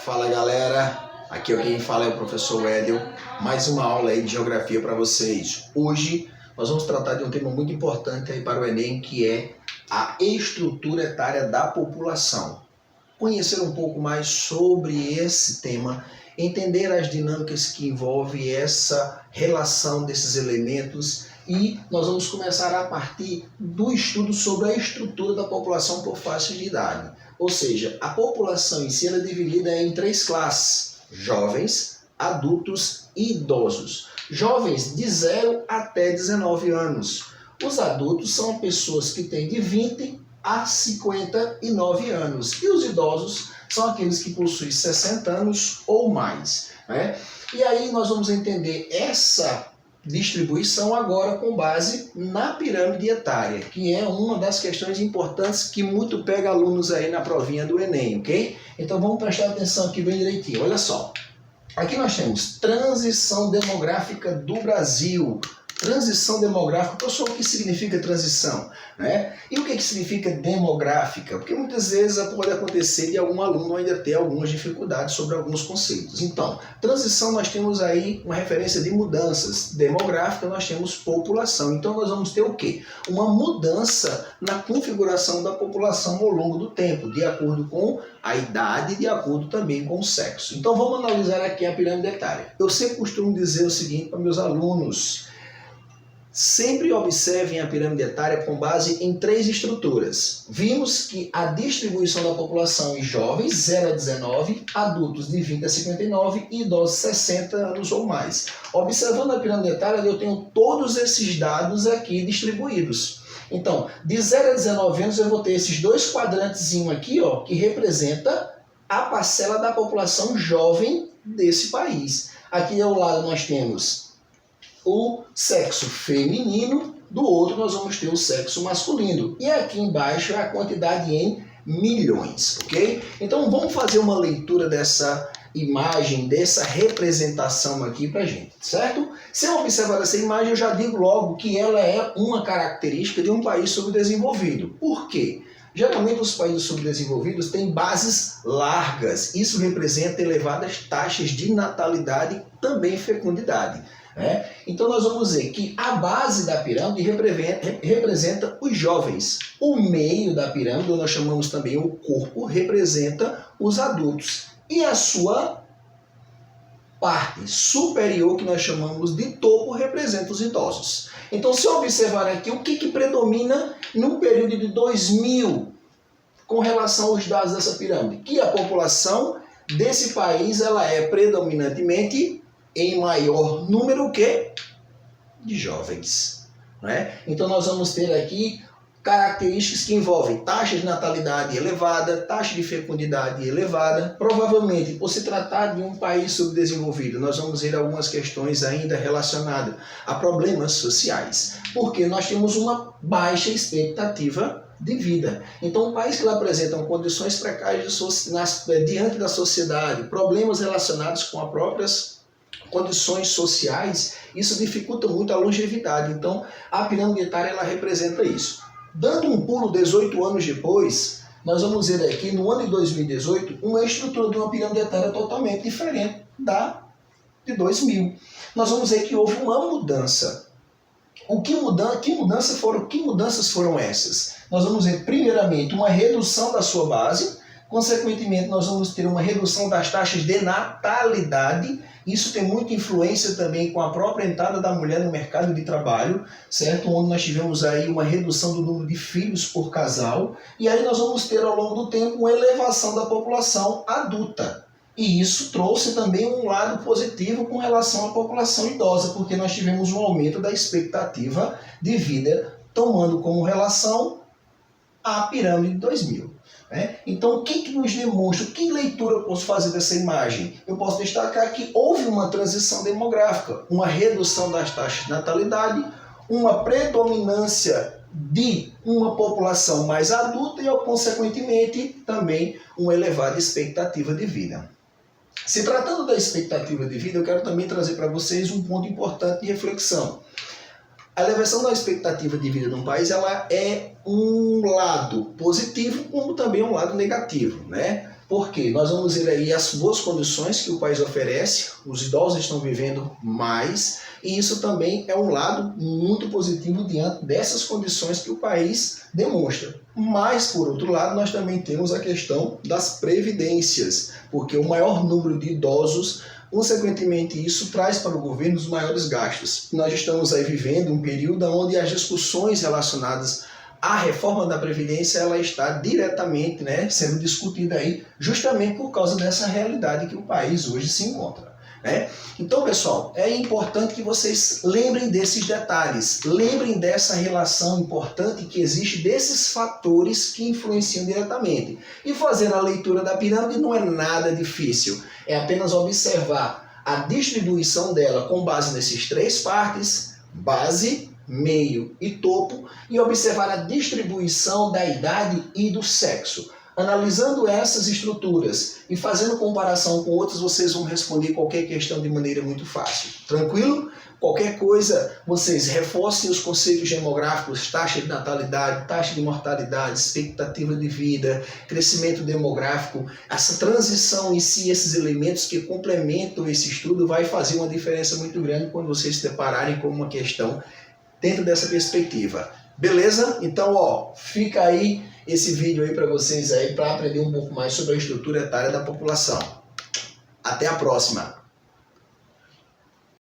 Fala galera, aqui quem fala é o professor Edel, mais uma aula aí de geografia para vocês. Hoje nós vamos tratar de um tema muito importante aí para o Enem, que é a estrutura etária da população. Conhecer um pouco mais sobre esse tema, entender as dinâmicas que envolvem essa relação desses elementos, e nós vamos começar a partir do estudo sobre a estrutura da população por faixa de idade. Ou seja, a população em si é dividida em três classes: jovens, adultos e idosos. Jovens de 0 até 19 anos. Os adultos são pessoas que têm de 20 a 59 anos. E os idosos são aqueles que possuem 60 anos ou mais, né? E aí nós vamos entender essa distribuição agora com base na pirâmide etária, que é uma das questões importantes que muito pega alunos aí na provinha do Enem, ok? Então vamos prestar atenção aqui bem direitinho. Olha só, aqui nós temos transição demográfica do Brasil. Transição demográfica, professor, o que significa transição, né? E o que significa demográfica? Porque muitas vezes pode acontecer de algum aluno ainda ter algumas dificuldades sobre alguns conceitos. Então, transição nós temos aí uma referência de mudanças. Demográfica nós temos população. Então nós vamos ter o quê? Uma mudança na configuração da população ao longo do tempo, de acordo com a idade, de acordo também com o sexo. Então vamos analisar aqui a pirâmide etária. Eu sempre costumo dizer o seguinte para meus alunos: sempre observem a pirâmide etária com base em três estruturas. Vimos que a distribuição da população em jovens, 0 a 19, adultos de 20 a 59 e idosos 60 anos ou mais. Observando a pirâmide etária, eu tenho todos esses dados aqui distribuídos. Então, de 0 a 19 anos eu vou ter esses dois quadrantezinhos aqui, ó, que representa a parcela da população jovem desse país. Aqui ao lado nós temos o sexo feminino, do outro nós vamos ter o sexo masculino. E aqui embaixo é a quantidade em milhões, ok? Então vamos fazer uma leitura dessa imagem, dessa representação aqui pra gente, certo? Se eu observar essa imagem, eu já digo logo que ela é uma característica de um país subdesenvolvido. Por quê? Geralmente os países subdesenvolvidos têm bases largas. Isso representa elevadas taxas de natalidade e também fecundidade. Então nós vamos ver que a base da pirâmide representa os jovens. O meio da pirâmide, nós chamamos também o corpo, representa os adultos. E a sua parte superior, que nós chamamos de topo, representa os idosos. Então, se eu observar aqui, o que predomina no período de 2000 com relação aos dados dessa pirâmide? Que a população desse país ela é predominantemente em maior número que de jovens, né? Então nós vamos ter aqui características que envolvem taxa de natalidade elevada, taxa de fecundidade elevada. Provavelmente, por se tratar de um país subdesenvolvido, nós vamos ver algumas questões ainda relacionadas a problemas sociais, porque nós temos uma baixa expectativa de vida. Então, um país que apresenta condições precárias diante da sociedade, problemas relacionados com as próprias condições sociais, isso dificulta muito a longevidade. Então, a pirâmide etária ela representa isso. Dando um pulo 18 anos depois, nós vamos ver aqui, no ano de 2018, uma estrutura de uma pirâmide etária totalmente diferente da de 2000. Nós vamos ver que houve uma mudança. Que mudanças foram essas? Nós vamos ver, primeiramente, uma redução da sua base. Consequentemente, nós vamos ter uma redução das taxas de natalidade. Isso tem muita influência também com a própria entrada da mulher no mercado de trabalho, certo? Onde nós tivemos aí uma redução do número de filhos por casal. E aí nós vamos ter ao longo do tempo uma elevação da população adulta. E isso trouxe também um lado positivo com relação à população idosa, porque nós tivemos um aumento da expectativa de vida, tomando como relação a pirâmide de 2000. Então, o que nos demonstra? Que leitura eu posso fazer dessa imagem? Eu posso destacar que houve uma transição demográfica, uma redução das taxas de natalidade, uma predominância de uma população mais adulta e, consequentemente, também uma elevada expectativa de vida. Se tratando da expectativa de vida, eu quero também trazer para vocês um ponto importante de reflexão. A elevação da expectativa de vida de um país ela é um lado positivo, como também um lado negativo, né? Porque nós vamos ver aí as boas condições que o país oferece, os idosos estão vivendo mais, e isso também é um lado muito positivo diante dessas condições que o país demonstra. Mas, por outro lado, nós também temos a questão das previdências, porque o maior número de idosos, consequentemente, isso traz para o governo os maiores gastos. Nós estamos aí vivendo um período onde as discussões relacionadas à reforma da Previdência ela está diretamente sendo discutida aí justamente por causa dessa realidade que o país hoje se encontra. Então, pessoal, é importante que vocês lembrem desses detalhes, lembrem dessa relação importante que existe desses fatores que influenciam diretamente. E fazer a leitura da pirâmide não é nada difícil, é apenas observar a distribuição dela com base nesses três partes, base, meio e topo, e observar a distribuição da idade e do sexo. Analisando essas estruturas e fazendo comparação com outras, vocês vão responder qualquer questão de maneira muito fácil. Tranquilo? Qualquer coisa, vocês reforcem os conceitos demográficos, taxa de natalidade, taxa de mortalidade, expectativa de vida, crescimento demográfico, essa transição em si, esses elementos que complementam esse estudo, vai fazer uma diferença muito grande quando vocês se depararem com uma questão dentro dessa perspectiva. Beleza? Então, fica aí esse vídeo aí para vocês aí para aprender um pouco mais sobre a estrutura etária da população. Até a próxima!